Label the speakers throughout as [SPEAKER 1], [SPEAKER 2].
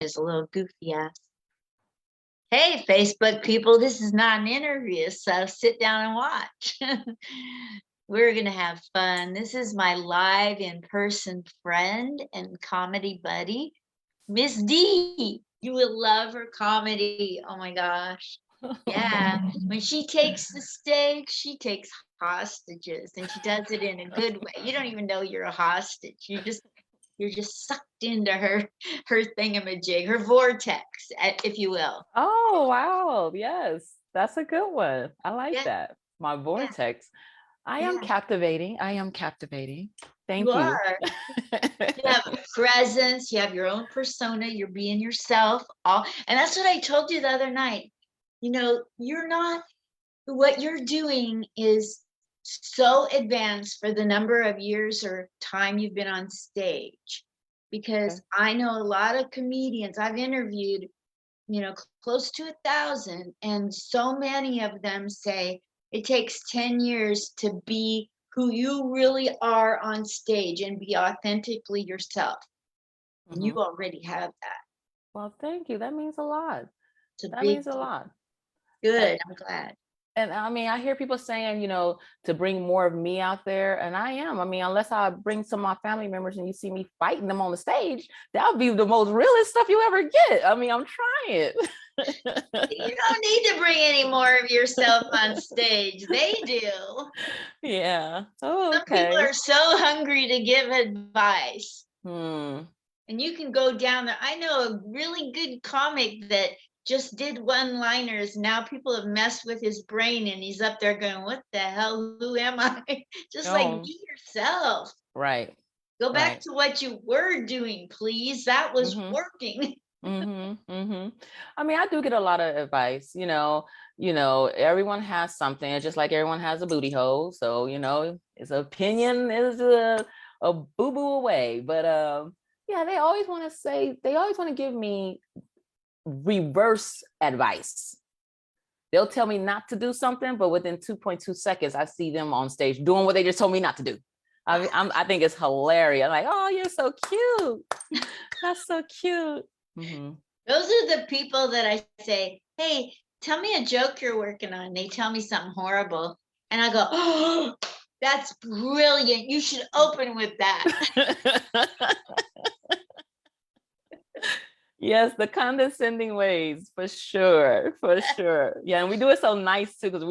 [SPEAKER 1] Is a little goofy ass. Hey, Facebook people, this is not an interview, so sit down and watch. We're going to have fun. This is my live in-person friend and comedy buddy, Miss D. You will love her comedy. Oh my gosh. Yeah. When she takes the stage, she takes hostages, and she does it in a good way. You don't even know you're a hostage. You're just sucked into her thingamajig, her vortex, if you will.
[SPEAKER 2] Oh, wow. Yes, that's a good one. I like
[SPEAKER 1] Yeah,
[SPEAKER 2] that. My
[SPEAKER 1] yeah,
[SPEAKER 2] vortex. I am
[SPEAKER 1] yeah.
[SPEAKER 2] captivating. I am captivating.
[SPEAKER 1] You
[SPEAKER 2] Thank you.
[SPEAKER 1] are. You have a presence. You have your own persona. You're being yourself. And that's what I told you the other night. You're not. What you're doing is so advanced for the number of years or time you've been on stage. Because
[SPEAKER 2] Okay.
[SPEAKER 1] I know a lot of comedians I've interviewed, close to 1,000. And so many of them say it takes 10 years to be who you really are on stage and be authentically yourself. And you
[SPEAKER 2] Mhm.
[SPEAKER 1] already have that.
[SPEAKER 2] Well, thank you. That means a lot.
[SPEAKER 1] It's a
[SPEAKER 2] That
[SPEAKER 1] big
[SPEAKER 2] means a
[SPEAKER 1] deal.
[SPEAKER 2] lot. And,
[SPEAKER 1] Good. I'm glad.
[SPEAKER 2] and I mean, I hear people saying, to bring more of me out there, and I am. I mean, unless I bring some of my family members and you see me fighting them on the stage, that'll be the most realest stuff you ever get. I mean, I'm trying.
[SPEAKER 1] You don't need to bring any more of yourself on stage. They do.
[SPEAKER 2] Yeah. Oh,
[SPEAKER 1] Some people
[SPEAKER 2] okay.
[SPEAKER 1] are so hungry to give advice.
[SPEAKER 2] Hmm.
[SPEAKER 1] And you can go down there. I know a really good comic that just did one-liners. Now people have messed with his brain and he's up there going, what the hell? Who am I? Just like
[SPEAKER 2] Oh,
[SPEAKER 1] be yourself.
[SPEAKER 2] right.
[SPEAKER 1] Go back
[SPEAKER 2] Right.
[SPEAKER 1] to what you were doing, please. That was
[SPEAKER 2] Mm-hmm.
[SPEAKER 1] working.
[SPEAKER 2] Mm-hmm. Mm-hmm. I mean, I do get a lot of advice, everyone has something. It's just like everyone has a booty hole. So, his opinion is a boo-boo away. But yeah, they always want to give me reverse advice. They'll tell me not to do something, but within 2.2 seconds, I see them on stage doing what they just told me not to do. I think it's hilarious. I'm like, oh, you're so cute. That's so cute. Mm-hmm.
[SPEAKER 1] Those are the people that I say, hey, tell me a joke you're working on. They tell me something horrible. And I go, oh, that's brilliant. You should open with that.
[SPEAKER 2] Yes, the condescending ways, for sure, for sure. Yeah, and we do it so nice too, because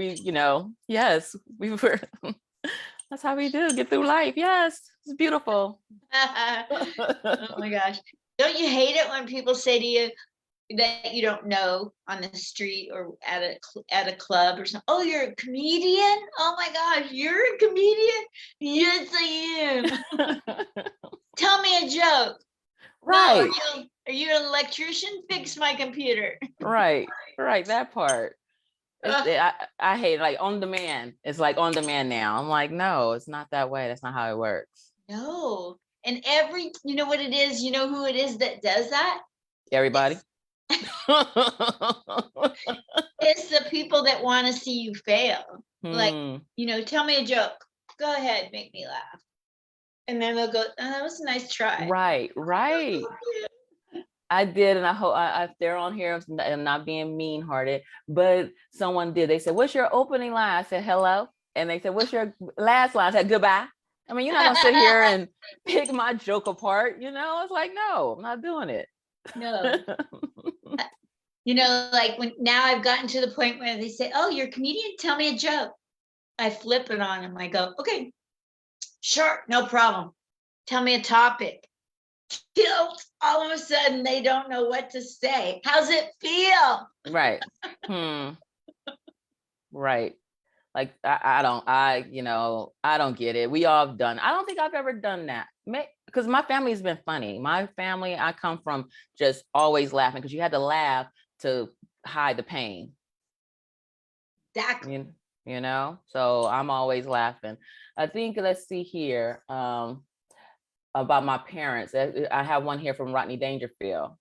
[SPEAKER 2] yes, we were. That's how we do get through life. Yes, it's beautiful.
[SPEAKER 1] Oh my gosh. Don't you hate it when people say to you that you don't know on the street or at a club or something? Oh, you're a comedian? Oh my gosh, you're a comedian? Yes, I am. Tell me a joke. No,
[SPEAKER 2] Right,
[SPEAKER 1] are you an electrician? Fix my computer.
[SPEAKER 2] right, right. That part.
[SPEAKER 1] Ugh,
[SPEAKER 2] I hate it, like on demand. It's like on demand now. I'm like, no, it's not that way. That's not how it works.
[SPEAKER 1] no. And you know what it is? You know who it is that does that?
[SPEAKER 2] Everybody.
[SPEAKER 1] It's it's the people that want to see you fail. Like,
[SPEAKER 2] Hmm.
[SPEAKER 1] tell me a joke. Go ahead, make me laugh. And then they'll go, oh, that was a nice try.
[SPEAKER 2] Right, right. I did, and I hope they're on here. I'm not being mean-hearted, but someone did. They said, "What's your opening line?" I said, "Hello," and they said, "What's your last line?" I said, "Goodbye." I mean, you're not gonna sit here and pick my joke apart, It's like, no, I'm not doing it.
[SPEAKER 1] No. Like when now I've gotten to the point where they say, oh, you're a comedian, tell me a joke. I flip it on them. I go, okay, sure, no problem. Tell me a topic. All of a sudden they don't know what to say. How's it feel?
[SPEAKER 2] Right. Hmm. Right. Like I don't get it. We all have done. I don't think I've ever done that. Because my family's been funny. My family, I come from just always laughing because you had to laugh to hide the pain.
[SPEAKER 1] Exactly.
[SPEAKER 2] So I'm always laughing. I think, let's see here, about my parents. I have one here from Rodney Dangerfield.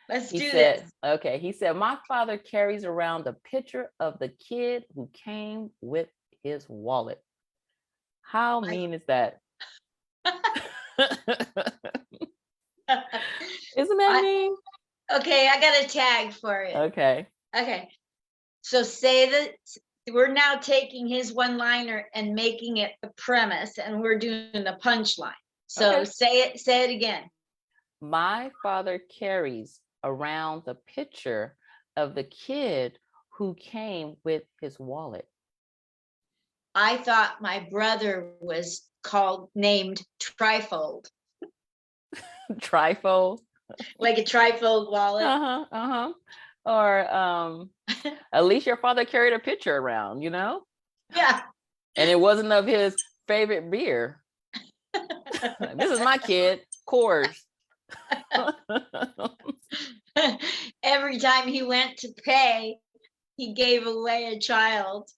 [SPEAKER 1] Let's
[SPEAKER 2] He
[SPEAKER 1] do
[SPEAKER 2] said,
[SPEAKER 1] this.
[SPEAKER 2] okay, he said, my father carries around a picture of the kid who came with his wallet. How mean is that? Isn't that
[SPEAKER 1] I,
[SPEAKER 2] mean?
[SPEAKER 1] Okay, I got a tag for it.
[SPEAKER 2] Okay.
[SPEAKER 1] Okay. So say that we're now taking his one-liner and making it the premise, and we're doing the punchline. So
[SPEAKER 2] Okay.
[SPEAKER 1] say it again.
[SPEAKER 2] My father carries around the picture of the kid who came with his wallet.
[SPEAKER 1] I thought my brother was named Trifold,
[SPEAKER 2] Trifold.
[SPEAKER 1] like a trifold wallet.
[SPEAKER 2] Uh-huh. Uh-huh. Or at least your father carried a picture around, you know?
[SPEAKER 1] Yeah.
[SPEAKER 2] And it wasn't of his favorite beer. This is my kid, Coors.
[SPEAKER 1] Every time he went to pay, he gave away a child.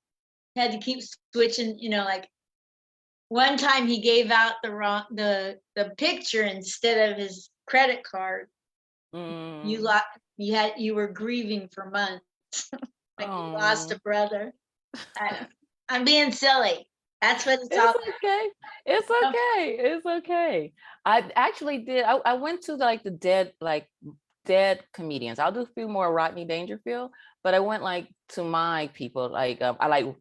[SPEAKER 1] Had to keep switching, like one time he gave out the picture instead of his credit card. You were grieving for months. Like you lost a brother. I'm being silly. That's what it's all about.
[SPEAKER 2] Okay. It's okay. It's okay. I actually did. I went to like the dead comedians. I'll do a few more Rodney Dangerfield, but I went like to my people. Like I like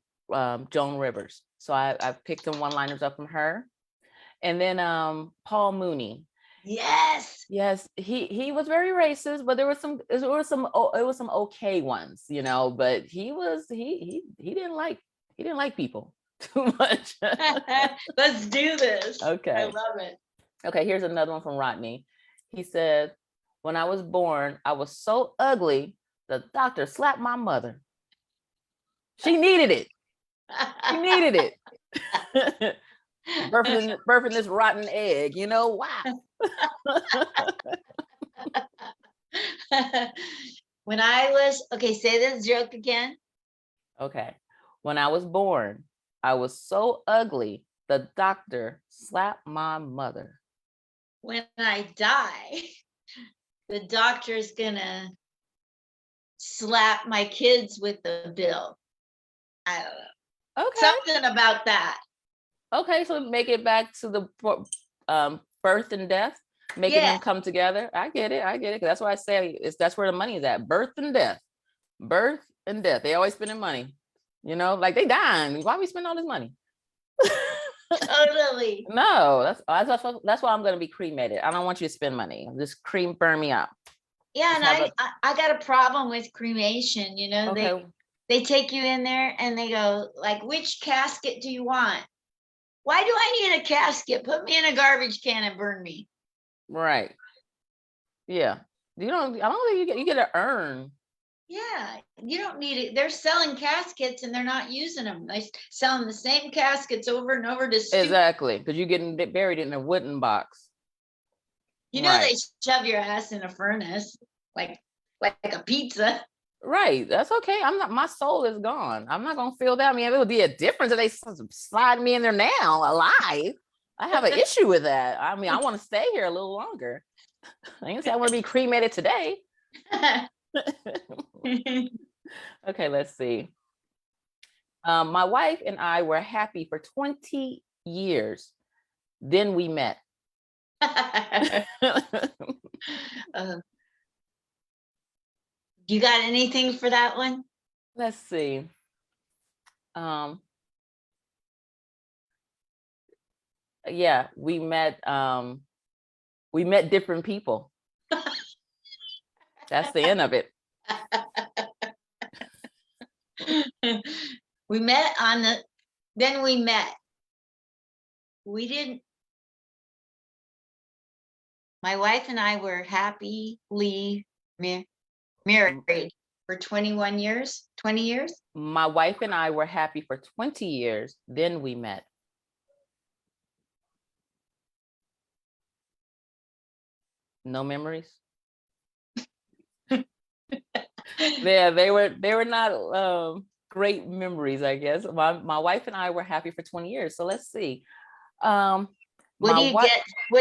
[SPEAKER 2] Joan Rivers, so I picked some one-liners up from her, and then Paul Mooney.
[SPEAKER 1] Yes.
[SPEAKER 2] Yes, he was very racist, but there was some okay ones, but he didn't like people too much.
[SPEAKER 1] Let's do this.
[SPEAKER 2] Okay.
[SPEAKER 1] I love it.
[SPEAKER 2] Okay, here's another one from Rodney. He said, when I was born, I was so ugly, the doctor slapped my mother. She needed it. She needed it. birthing this rotten egg, wow.
[SPEAKER 1] When I was, okay, say this joke again.
[SPEAKER 2] Okay. When I was born, I was so ugly, the doctor slapped my mother.
[SPEAKER 1] When I die, the doctor's gonna slap my kids with the bill. I don't know.
[SPEAKER 2] Okay.
[SPEAKER 1] Something about that.
[SPEAKER 2] Okay, so make it back to the birth and death, making them come together. I get it. That's why I say that's where the money is at. Birth and death. They always spending money. Like they dying. Why we spend all this money?
[SPEAKER 1] Totally.
[SPEAKER 2] No, that's why I'm gonna be cremated. I don't want you to spend money. Just burn me up.
[SPEAKER 1] Yeah, and I got a problem with cremation.
[SPEAKER 2] Okay.
[SPEAKER 1] They take you in there and they go like, which casket do you want? Why do I need a casket? Put me in a garbage can and burn me.
[SPEAKER 2] Right. Yeah. I don't think you get an urn.
[SPEAKER 1] Yeah, you don't need it. They're selling caskets and they're not using them. They're selling the same caskets over and over to
[SPEAKER 2] exactly, because you're getting buried in a wooden box.
[SPEAKER 1] They shove your ass in a furnace like a pizza.
[SPEAKER 2] Right. That's okay. My soul is gone. I'm not gonna feel that. I mean, it would be a difference if they slide me in there now alive. I have an issue with that. I mean, I want to stay here a little longer. I didn't say I want to be cremated today. Okay, let's see. My wife and I were happy for 20 years. Then we met.
[SPEAKER 1] You got anything for that one?
[SPEAKER 2] Let's see. Yeah, we met different people. That's the end of it.
[SPEAKER 1] We met then we met. We didn't. My wife and I were happily married for 21 years, 20 years.
[SPEAKER 2] My wife and I were happy for 20 years. Then we met. No memories. Yeah, they were not great memories, I guess. My wife and I were happy for 20 years. So let's see.
[SPEAKER 1] What do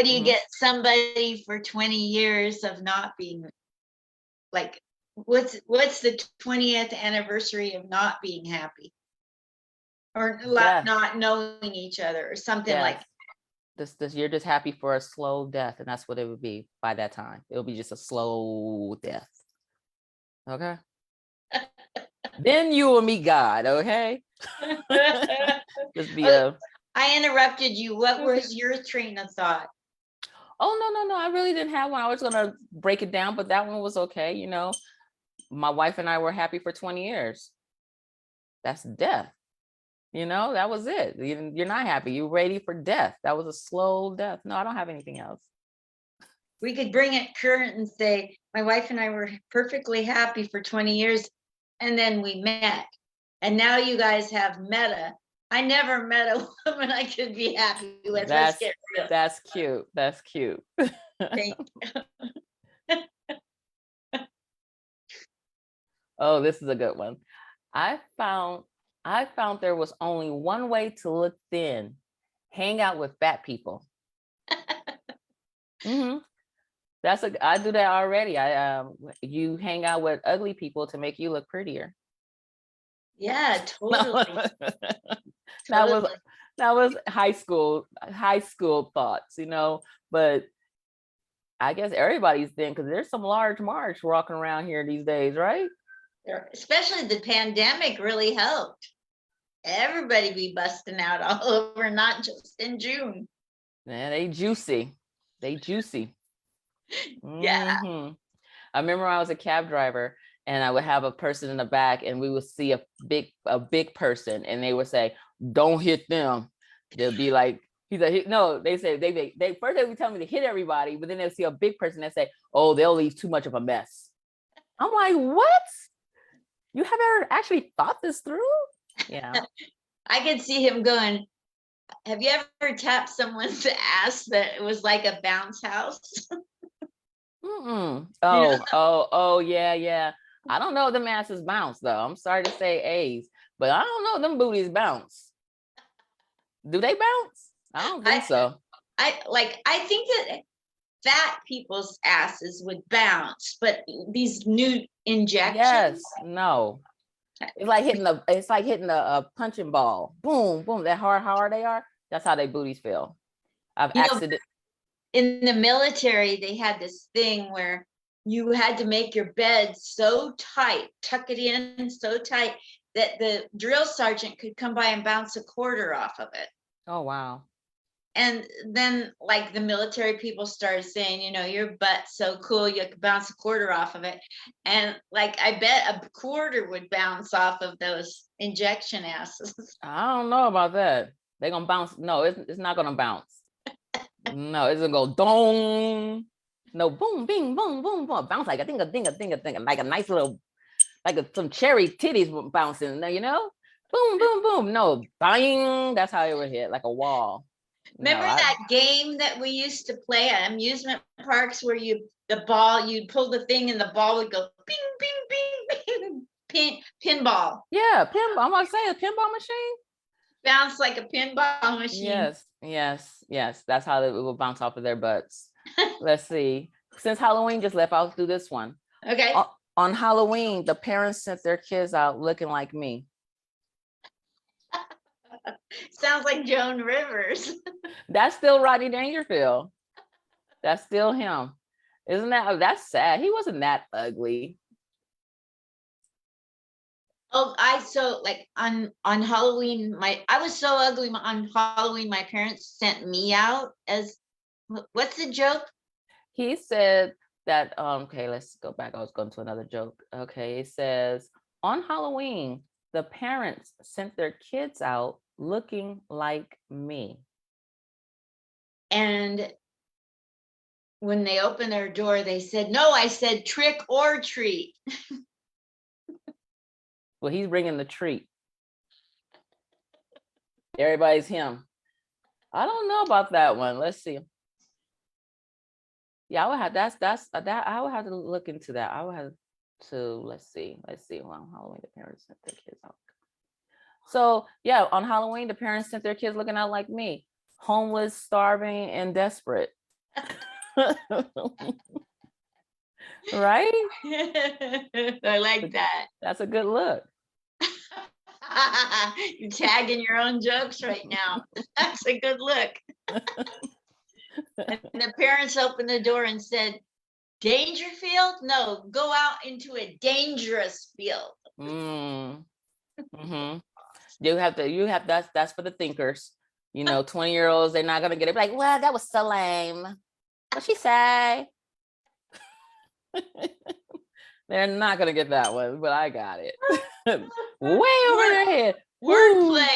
[SPEAKER 1] you get somebody for 20 years of not being like, what's the 20th anniversary of not being happy or not knowing each other or something like
[SPEAKER 2] You're just happy for a slow death, and that's what it would be by that time. It'll be just a slow death. Okay. Then you will meet God. Okay. Just be
[SPEAKER 1] Oh, I interrupted you. What was your train of thought?
[SPEAKER 2] Oh, no. I really didn't have one. I was gonna break it down, but that one was okay. You know, my wife and I were happy for 20 years. That's death. You know, that was it. You're not happy. You're ready for death. That was a slow death. No, I don't have anything else.
[SPEAKER 1] We could bring it current and say, my wife and I were perfectly happy for 20 years, and then we met. And now you guys have meta. I never met a woman I could be happy with. Let's get real.
[SPEAKER 2] That's cute. That's cute.
[SPEAKER 1] Thank you.
[SPEAKER 2] Oh, this is a good one. I found there was only one way to look thin: hang out with fat people. Mm-hmm. I do that already. You hang out with ugly people to make you look prettier.
[SPEAKER 1] Yeah, totally.
[SPEAKER 2] That was high school thoughts, you know, but I guess everybody's thin because there's some large marks walking around here these days, right?
[SPEAKER 1] Especially the pandemic really helped. Everybody be busting out all over, not just in June.
[SPEAKER 2] Man, they juicy. They juicy.
[SPEAKER 1] Yeah.
[SPEAKER 2] Mm-hmm. I remember when I was a cab driver and I would have a person in the back and we would see a big person and they would say, "Don't hit them." They'll be like, no, they say they first they would tell me to hit everybody, but then they'll see a big person and say, "Oh, they'll leave too much of a mess." I'm like, what? You have ever actually thought this through? Yeah.
[SPEAKER 1] I could see him going, have you ever tapped someone's ass that it was like a bounce house?
[SPEAKER 2] Oh,
[SPEAKER 1] Yeah.
[SPEAKER 2] oh, yeah. I don't know if the asses bounce though. I'm sorry to say A's, but I don't know if them booties bounce. Do they bounce? I don't think so.
[SPEAKER 1] I think that fat people's asses would bounce, but these new injections.
[SPEAKER 2] Yes, no. It's like hitting a punching ball. Boom, boom. That how hard they are. That's how they booties feel.
[SPEAKER 1] In the military, they had this thing where you had to make your bed so tight, tuck it in so tight that the drill sergeant could come by and bounce a quarter off of it.
[SPEAKER 2] Oh, wow.
[SPEAKER 1] And then like the military people started saying, you know, your butt's so cool, you could bounce a quarter off of it. And like, I bet a quarter would bounce off of those injection asses.
[SPEAKER 2] I don't know about that. They're going to bounce. No, it's not going to bounce. No, it's going to go dong. No, boom, bing, boom, boom, boom. Bounce like a ding, like a nice little, some cherry titties bouncing, you know? Boom, boom, boom. No, bang. That's how it would hit, like a wall.
[SPEAKER 1] Remember that game that we used to play at amusement parks where you'd pull the thing and the ball would go bing, bing, bing, pinball.
[SPEAKER 2] Yeah, pinball. I'm going to say a pinball machine.
[SPEAKER 1] Bounce like a pinball machine.
[SPEAKER 2] Yes. That's how it will bounce off of their butts. Let's see. Since Halloween just left, I'll do this one.
[SPEAKER 1] Okay.
[SPEAKER 2] On Halloween, the parents sent their kids out looking like me.
[SPEAKER 1] Sounds like Joan Rivers.
[SPEAKER 2] That's still Rodney Dangerfield. That's still him. Isn't that's sad. He wasn't that ugly.
[SPEAKER 1] Oh, on Halloween, I was so ugly on Halloween, my parents sent me out as, what's the joke?
[SPEAKER 2] He said that, okay, let's go back. I was going to another joke. Okay, it says, on Halloween, the parents sent their kids out looking like me.
[SPEAKER 1] And when they opened their door, they said, no, I said trick or treat.
[SPEAKER 2] Well, he's bringing the treat. Everybody's him. I don't know about that one. Let's see. Yeah, I would have I would have to look into that. I would have to let's see. Well, Halloween, the parents sent their kids out. So yeah, on Halloween, the parents sent their kids looking out like me, homeless, starving, and desperate. Right?
[SPEAKER 1] I like that.
[SPEAKER 2] That's a good look.
[SPEAKER 1] You're tagging your own jokes right now. That's a good look. And the parents opened the door and said, Dangerfield? No, go out into a dangerous field.
[SPEAKER 2] Mm. Mm-hmm. That's for the thinkers. 20-year-olds, they're not gonna get it. Like, well, that was so lame. What she say? They're not gonna get that one, but I got it. Way over their head.
[SPEAKER 1] Wordplay.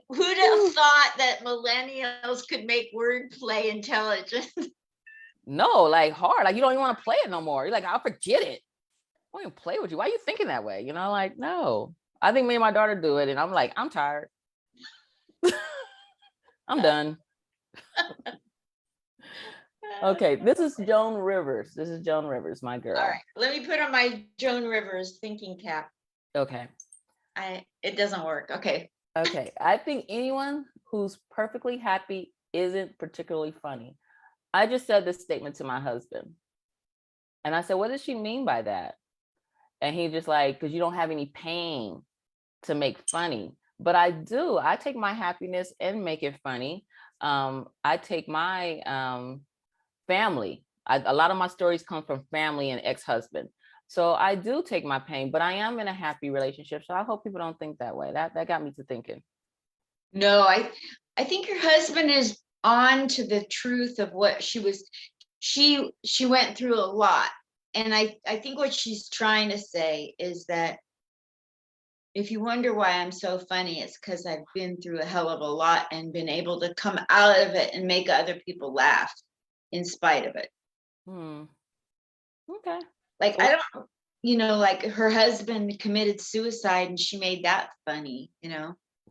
[SPEAKER 1] Who'd have thought that millennials could make wordplay intelligent?
[SPEAKER 2] No, like hard. Like you don't even want to play it no more. You're like, I'll forget it. I won't even play with you. Why are you thinking that way? Like, no. I think me and my daughter do it, and I'm like, I'm tired. I'm done. Okay, this is Joan Rivers. This is Joan Rivers, my girl.
[SPEAKER 1] All right, let me put on my Joan Rivers thinking cap.
[SPEAKER 2] Okay.
[SPEAKER 1] It doesn't work. Okay.
[SPEAKER 2] Okay. I think anyone who's perfectly happy isn't particularly funny. I just said this statement to my husband. And I said, what does she mean by that? And he just like, because you don't have any pain to make funny. But I do. I take my happiness and make it funny. I take my family. A lot of my stories come from family and ex-husband. So I do take my pain, but I am in a happy relationship. So I hope people don't think that way. That got me to thinking.
[SPEAKER 1] No, I think your husband is on to the truth of what she went through a lot. And I think what she's trying to say is that if you wonder why I'm so funny, it's because I've been through a hell of a lot and been able to come out of it and make other people laugh in spite of it.
[SPEAKER 2] Okay.
[SPEAKER 1] Like, I don't, like her husband committed suicide and she made that funny,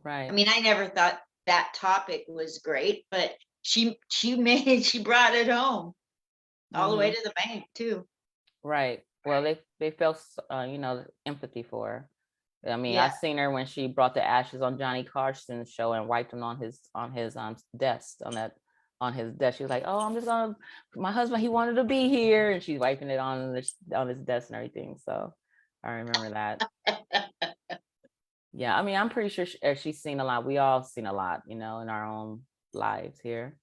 [SPEAKER 2] Right.
[SPEAKER 1] I mean, I never thought that topic was great, but she brought it home all the way to the bank too.
[SPEAKER 2] Right. Well, they felt empathy for her. I mean,
[SPEAKER 1] Yeah.
[SPEAKER 2] I've seen her when she brought the ashes on Johnny Carson's show and wiped them on his desk on his desk. She was like, "Oh, my husband, he wanted to be here," and she's wiping it on his desk and everything. So I remember that. Yeah, I mean, I'm pretty sure she's seen a lot. We all seen a lot, in our own lives here.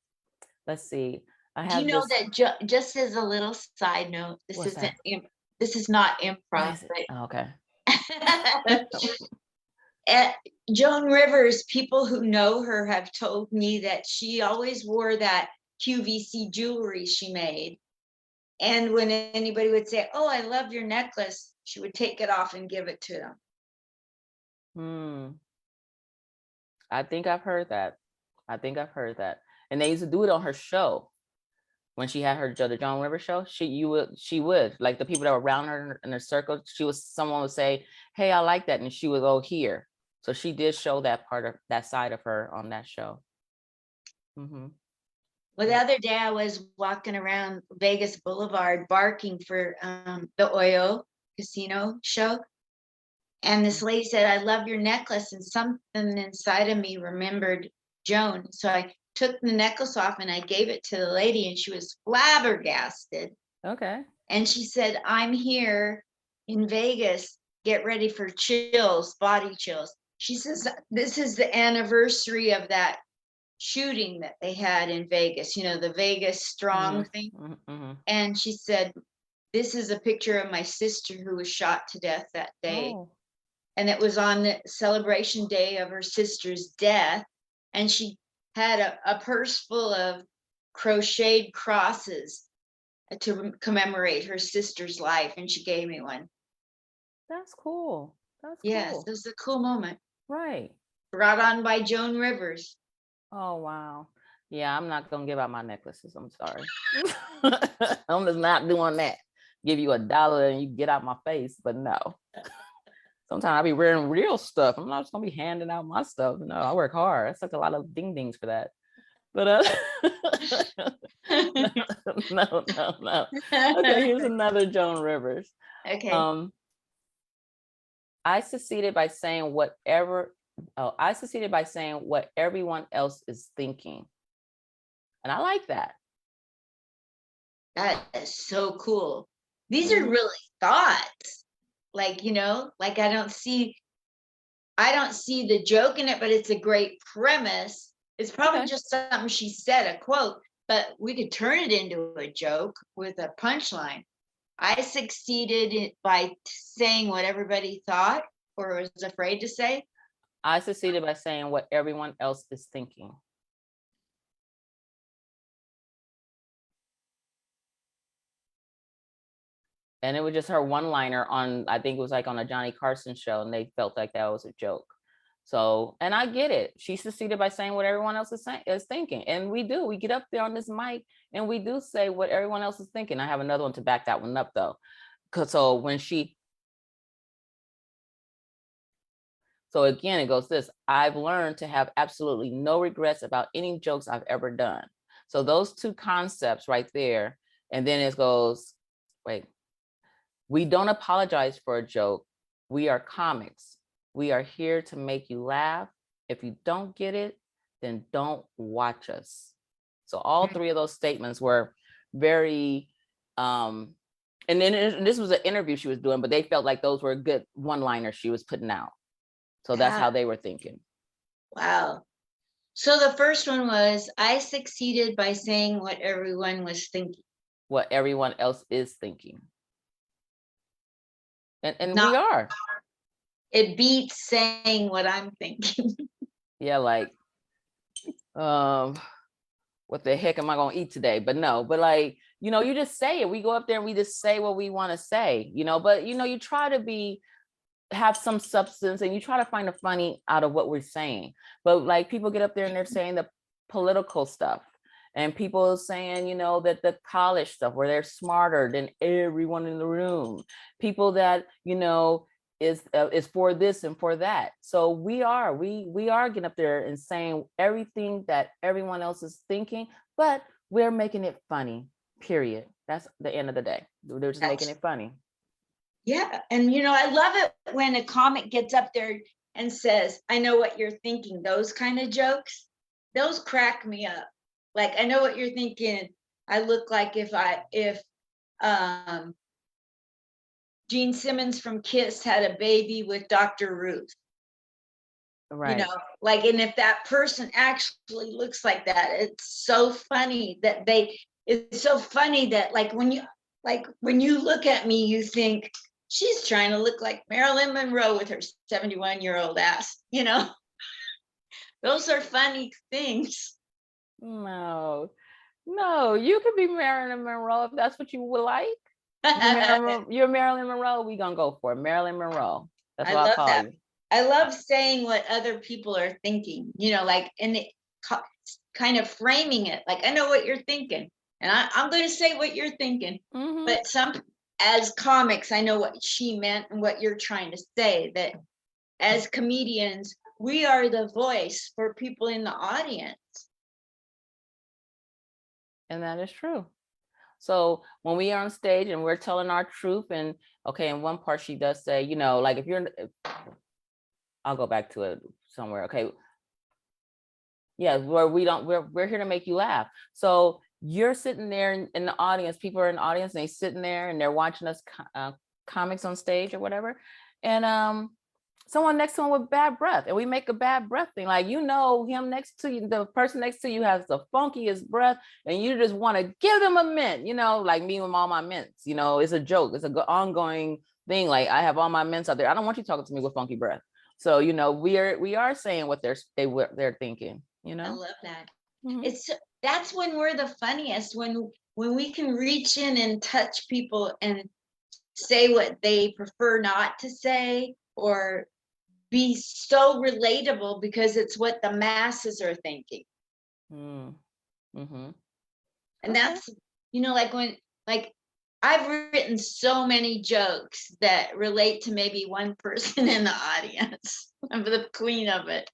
[SPEAKER 2] Let's see. I have.
[SPEAKER 1] Do you know that just as a little side note, this is not improv.
[SPEAKER 2] Oh, okay.
[SPEAKER 1] At Joan Rivers, people who know her have told me that she always wore that QVC jewelry she made. And when anybody would say, "Oh, I love your necklace," she would take it off and give it to them.
[SPEAKER 2] I think I've heard that. And they used to do it on her show. When she had the Joan Rivers show, she would like the people that were around her in her circle. Someone would say, "Hey, I like that," and she would go here. So she did show that part of that side of her on that show.
[SPEAKER 1] Well, the other day I was walking around Vegas Boulevard barking for the Oyo casino show. And this lady said, "I love your necklace." And something inside of me remembered Joan. So I took the necklace off and I gave it to the lady and she was flabbergasted.
[SPEAKER 2] Okay.
[SPEAKER 1] And she said, "I'm here in Vegas. Get ready for chills, body chills." She says, "This is the anniversary of that shooting that they had in Vegas, the Vegas Strong thing." And she said, "This is a picture of my sister who was shot to death that day." Oh. And it was on the celebration day of her sister's death. And she had a purse full of crocheted crosses to commemorate her sister's life. And she gave me one.
[SPEAKER 2] That's cool.
[SPEAKER 1] Yes, it was a cool moment.
[SPEAKER 2] Right.
[SPEAKER 1] Brought on by Joan Rivers.
[SPEAKER 2] Oh, wow. Yeah, I'm not going to give out my necklaces. I'm sorry. I'm just not doing that. Give you $1 and you get out my face, but no. Sometimes I'll be wearing real stuff. I'm not just going to be handing out my stuff. No, I work hard. I took a lot of ding-dings for that. But no. Okay, here's another Joan Rivers.
[SPEAKER 1] Okay.
[SPEAKER 2] I succeeded by saying what everyone else is thinking. And I like that.
[SPEAKER 1] That is so cool. These are really thoughts. Like, I I don't see the joke in it, but it's a great premise. It's probably
[SPEAKER 2] Okay.
[SPEAKER 1] just something she said, a quote, but we could turn it into a joke with a punchline. I succeeded by saying what everybody thought or was afraid to say.
[SPEAKER 2] I succeeded by saying what everyone else is thinking. And it was just her one-liner on, I think it was like on a Johnny Carson show, and they felt like that was a joke. So, and I get it. She succeeded by saying what everyone else is thinking. And we do. We get up there on this mic and we do say what everyone else is thinking. I have another one to back that one up though. So so again, it goes this: I've learned to have absolutely no regrets about any jokes I've ever done. So those two concepts right there. And then it goes, wait, we don't apologize for a joke. We are comics. We are here to make you laugh. If you don't get it, then don't watch us. So all three of those statements were very, and then this was an interview she was doing, but they felt like those were good one-liners she was putting out. So that's how they were thinking.
[SPEAKER 1] Wow. So the first one was, I succeeded by saying what everyone was thinking.
[SPEAKER 2] What everyone else is thinking. And
[SPEAKER 1] Not,
[SPEAKER 2] we are.
[SPEAKER 1] it beats saying what I'm thinking.
[SPEAKER 2] Yeah, like, what the heck am I gonna eat today? But no, but like, you know, you just say it. We go up there and we just say what we want to say, you know, but you know, you try to have some substance and you try to find the funny out of what we're saying. But like people get up there and they're saying the political stuff, and people saying, you know, that the college stuff where they're smarter than everyone in the room. People that, you know, is for this and for that. So we are getting up there and saying everything that everyone else is thinking, but we're making it funny, period. That's the end of the day. They're just making it funny.
[SPEAKER 1] Yeah. And, you know, I love it when a comic gets up there and says, I know what you're thinking. Those kind of jokes, those crack me up. Like, I know what you're thinking. I look like if Gene Simmons from Kiss had a baby with Dr. Ruth.
[SPEAKER 2] Right.
[SPEAKER 1] You know, like, and if that person actually looks like that, it's so funny that it's so funny that like when you look at me, you think she's trying to look like Marilyn Monroe with her 71-year-old ass, you know. Those are funny things.
[SPEAKER 2] No, you could be Marilyn Monroe if that's what you would like. You're Marilyn Monroe. We gonna go for it. Marilyn Monroe. That's what I'll call you.
[SPEAKER 1] I love saying what other people are thinking, you know, like, and it kind of framing it. Like, I know what you're thinking, and I'm going to say what you're thinking.
[SPEAKER 2] Mm-hmm.
[SPEAKER 1] But as comics, I know what she meant and what you're trying to say, that as comedians, we are the voice for people in the audience.
[SPEAKER 2] And that is true. So when we are on stage and we're telling our truth, and okay, in one part she does say, you know, like I'll go back to it somewhere. Okay. Yeah, where we're here to make you laugh. So you're sitting there in the audience, people are in the audience, and they sitting there and they're watching us comics on stage or whatever. And someone next to him with bad breath, and we make a bad breath thing. Like, you know, him next to you, the person next to you has the funkiest breath, and you just want to give them a mint, you know, like me with all my mints, you know, it's a joke. It's an ongoing thing. Like, I have all my mints out there. I don't want you talking to me with funky breath. So, you know, we are saying what they're thinking, you know.
[SPEAKER 1] I love that. Mm-hmm. That's when we're the funniest, when we can reach in and touch people and say what they prefer not to say, or be so relatable because it's what the masses are thinking.
[SPEAKER 2] Mm-hmm.
[SPEAKER 1] And that's, you know, like I've written so many jokes that relate to maybe one person in the audience. I'm the queen of it.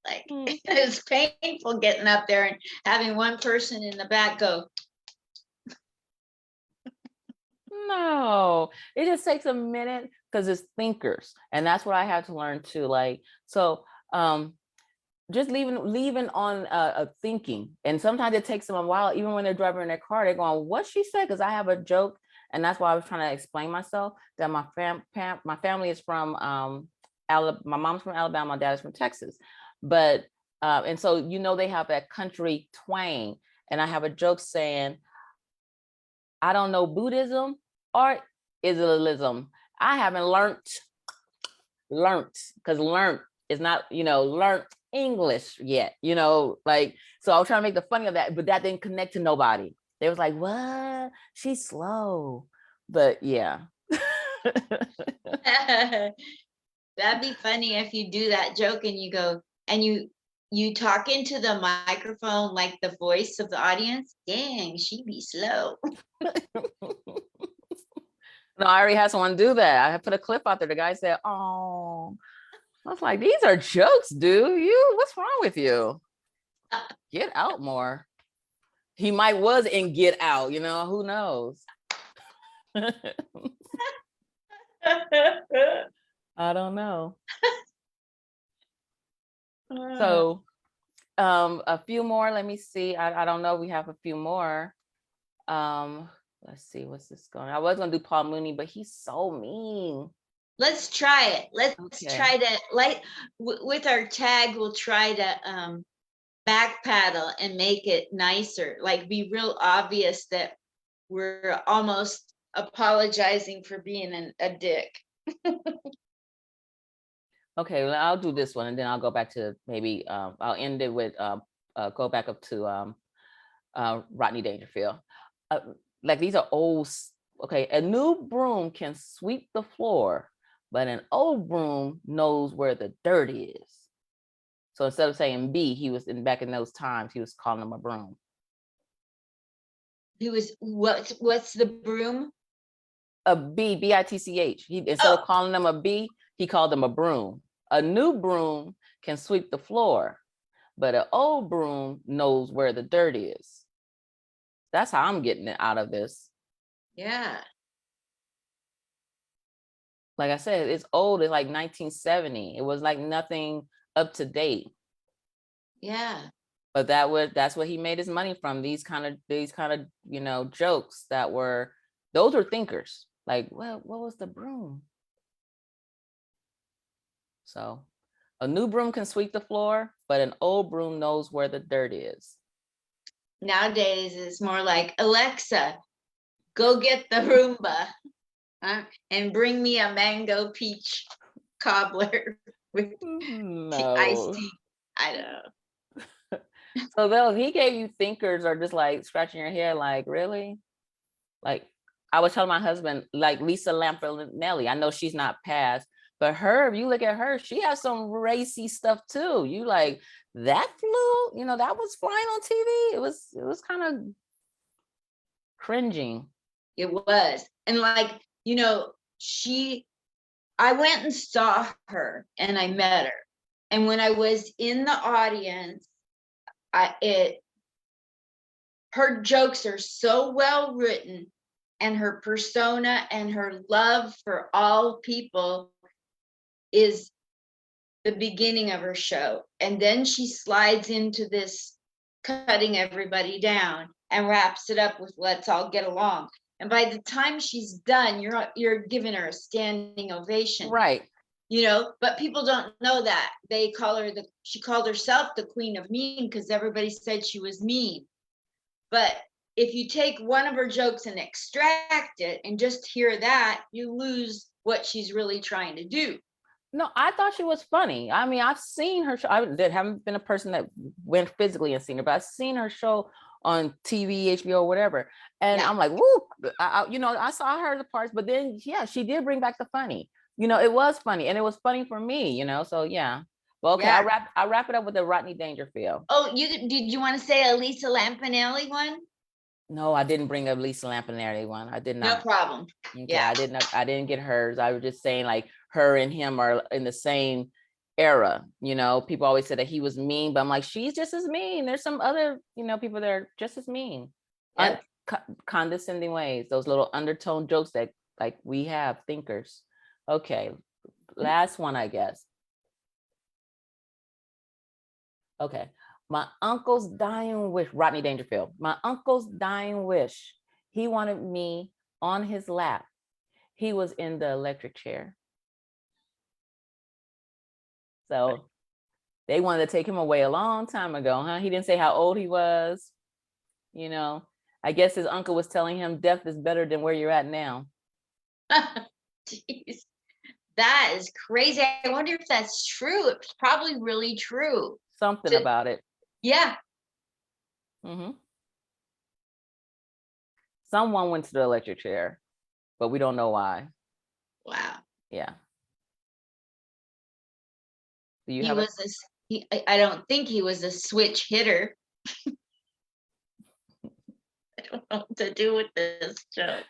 [SPEAKER 1] Like, it's painful getting up there and having one person in the back go.
[SPEAKER 2] No, it just takes a minute because it's thinkers. And that's what I had to learn too. Like, so just leaving on a thinking. And sometimes it takes them a while, even when they're driving in their car, they're going, what she said? Because I have a joke. And that's why I was trying to explain myself, that my family is from my mom's from Alabama, my dad's from Texas, but and so they have that country twang, and I have a joke saying, I don't know Buddhism or Islamism. I haven't learned because learned is not learned English yet, like, so I was trying to make the funny of that, but that didn't connect to nobody. They was like, what? She's slow. But yeah.
[SPEAKER 1] That'd be funny if you do that joke and you go and you talk into the microphone like the voice of the audience. Dang, she be slow.
[SPEAKER 2] No, I already had someone do that. I put a clip out there. The guy said, oh, I was like, these are jokes, dude. What's wrong with you? Get out more. He might was in Get Out, who knows? I don't know. So a few more. Let me see. I don't know. We have a few more. Let's see, what's this going? I was gonna do Paul Mooney, but he's so mean.
[SPEAKER 1] Let's try it. Let's try to with our tag, we'll try to backpedal and make it nicer, like be real obvious that we're almost apologizing for being a dick.
[SPEAKER 2] Okay, well, I'll do this one and then I'll go back to maybe I'll end it with go back up to Rodney Dangerfield. Like, these are old. Okay, a new broom can sweep the floor, but an old broom knows where the dirt is. So instead of saying B, he was back in those times, he was calling him a broom.
[SPEAKER 1] He was what's the broom?
[SPEAKER 2] A B, B-I-T-C-H. He instead of calling them a B, he called them a broom. A new broom can sweep the floor, but an old broom knows where the dirt is. That's how I'm getting it out of this.
[SPEAKER 1] Yeah.
[SPEAKER 2] Like I said, it's old. It's like 1970. It was like nothing up to date.
[SPEAKER 1] Yeah.
[SPEAKER 2] But that's what he made his money from. These kind of jokes those were thinkers. Like, well, what was the broom? So a new broom can sweep the floor, but an old broom knows where the dirt is.
[SPEAKER 1] Nowadays, it's more like, Alexa, go get the Roomba and bring me a mango peach cobbler with iced tea. I don't know.
[SPEAKER 2] So he gave you thinkers or just like scratching your head, like, really? Like, I was telling my husband, like Lisa Lampanelli, I know she's not passed, but if you look at her, she has some racy stuff too. You like, that flew, that was flying on TV. It was kind of cringing.
[SPEAKER 1] It was. And like, I went and saw her and I met her. And when I was in the audience, her jokes are so well written, and her persona and her love for all people is the beginning of her show. And then she slides into this cutting everybody down and wraps it up with let's all get along. And by the time she's done, you're giving her a standing ovation.
[SPEAKER 2] Right.
[SPEAKER 1] But people don't know that. She called herself the Queen of Mean because everybody said she was mean. But if you take one of her jokes and extract it and just hear that, you lose what she's really trying to do.
[SPEAKER 2] No, I thought she was funny. I mean, I've seen her show. I haven't been a person that went physically and seen her, but I've seen her show on TV, HBO, whatever. And yeah. I'm like, woo, I saw her the parts, but then, yeah, she did bring back the funny. It was funny, and it was funny for me, so yeah. Well, okay, yeah. I'll wrap it up with the Rodney Dangerfield.
[SPEAKER 1] Oh, did you want to say a Lisa Lampanelli one?
[SPEAKER 2] No, I didn't bring a Lisa Lampanelli one. I did not.
[SPEAKER 1] No problem.
[SPEAKER 2] Okay, yeah, I didn't get hers. I was just saying, like, her and him are in the same era. People always said that he was mean, but I'm like, she's just as mean. There's some other, people that are just as mean. Yep. Condescending ways, those little undertone jokes that, like, we have thinkers. Okay, last one, I guess. Okay, my uncle's dying wish, Rodney Dangerfield. My uncle's dying wish, he wanted me on his lap. He was in the electric chair. So they wanted to take him away a long time ago, huh? He didn't say how old he was. You know, I guess his uncle was telling him death is better than where you're at now.
[SPEAKER 1] Jeez. That is crazy. I wonder if that's true. It's probably really true.
[SPEAKER 2] Something about it.
[SPEAKER 1] Yeah.
[SPEAKER 2] Someone went to the electric chair, but we don't know why.
[SPEAKER 1] Wow.
[SPEAKER 2] Yeah. Do you
[SPEAKER 1] He
[SPEAKER 2] have
[SPEAKER 1] was I don't think he was a switch hitter. I don't know what to do with this joke.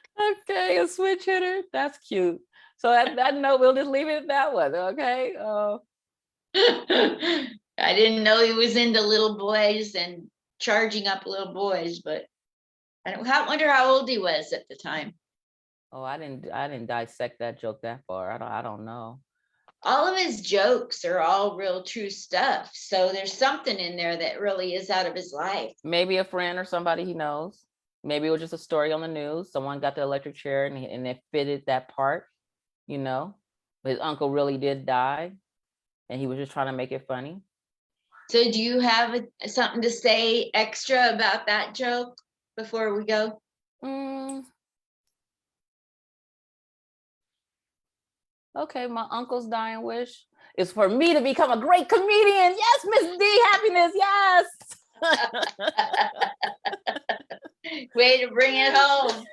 [SPEAKER 2] Okay, a switch hitter. That's cute. So at that note, we'll just leave it at that one. Okay.
[SPEAKER 1] I didn't know he was into little boys and charging up little boys, but I wonder how old he was at the time.
[SPEAKER 2] Oh, I didn't dissect that joke that far. I don't know.
[SPEAKER 1] All of his jokes are all real true stuff. So there's something in there that really is out of his life.
[SPEAKER 2] Maybe a friend or somebody he knows. Maybe it was just a story on the news. Someone got the electric chair and it fitted that part, you know. His uncle really did die and he was just trying to make it funny.
[SPEAKER 1] So do you have something to say extra about that joke before we go?
[SPEAKER 2] Okay, my uncle's dying wish is for me to become a great comedian. Yes, Miss D, happiness, yes.
[SPEAKER 1] Way to bring it home.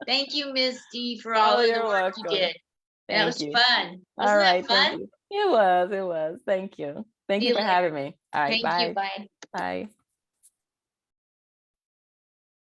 [SPEAKER 1] Thank you, Miss D, for all of the work you did. That was fun. Wasn't that fun?
[SPEAKER 2] It was. Thank you. Thank you for having me. All right,
[SPEAKER 1] Thank you.
[SPEAKER 2] bye.
[SPEAKER 1] Bye.
[SPEAKER 2] Bye.